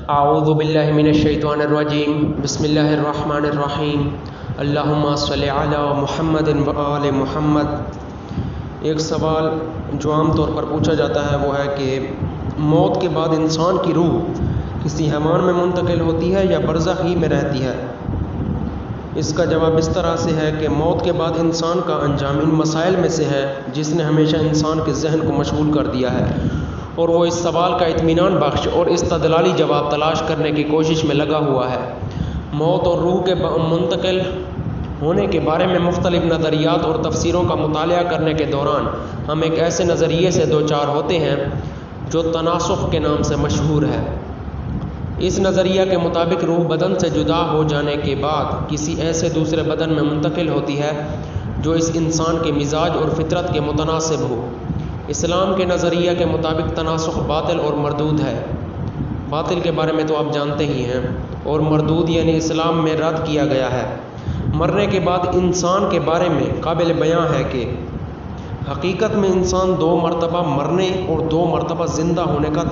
اعوذ باللہ من الشیطان الرجیم بسم اللہ الرحمن الرحیم اللہم صلی علی محمد و آل محمد۔ ایک سوال جو عام طور پر پوچھا جاتا ہے وہ ہے کہ موت کے بعد انسان کی روح کسی حیوان میں منتقل ہوتی ہے یا برزخ ہی میں رہتی ہے؟ اس کا جواب اس طرح سے ہے کہ موت کے بعد انسان کا انجام ان مسائل میں سے ہے جس نے ہمیشہ انسان کے ذہن کو مشغول کر دیا ہے، اور وہ اس سوال کا اطمینان بخش اور استدلالی جواب تلاش کرنے کی کوشش میں لگا ہوا ہے۔ موت اور روح کے منتقل ہونے کے بارے میں مختلف نظریات اور تفسیروں کا مطالعہ کرنے کے دوران ہم ایک ایسے نظریے سے دوچار ہوتے ہیں جو تناسخ کے نام سے مشہور ہے۔ اس نظریہ کے مطابق روح بدن سے جدا ہو جانے کے بعد کسی ایسے دوسرے بدن میں منتقل ہوتی ہے جو اس انسان کے مزاج اور فطرت کے متناسب ہو۔ اسلام کے نظریہ کے مطابق تناسخ باطل اور مردود ہے۔ باطل کے بارے میں تو آپ جانتے ہی ہیں، اور مردود یعنی اسلام میں رد کیا گیا ہے۔ مرنے کے بعد انسان کے بارے میں قابل بیان ہے کہ حقیقت میں انسان 2 مرتبہ مرنے اور 2 مرتبہ زندہ ہونے کا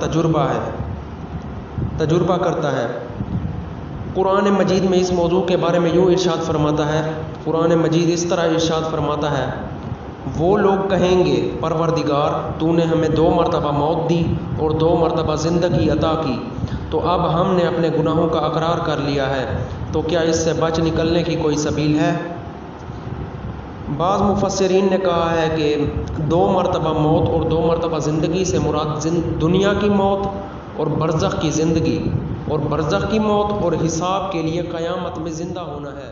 تجربہ کرتا ہے۔ قرآن مجید میں اس موضوع کے بارے میں یوں ارشاد فرماتا ہے، قرآن مجید اس طرح ارشاد فرماتا ہے، وہ لوگ کہیں گے پروردگار تو نے ہمیں 2 مرتبہ موت دی اور 2 مرتبہ زندگی عطا کی، تو اب ہم نے اپنے گناہوں کا اقرار کر لیا ہے، تو کیا اس سے بچ نکلنے کی کوئی سبیل ہے؟ بعض مفسرین نے کہا ہے کہ 2 مرتبہ موت اور 2 مرتبہ زندگی سے مراد دنیا کی موت اور برزخ کی زندگی، اور برزخ کی موت اور حساب کے لیے قیامت میں زندہ ہونا ہے۔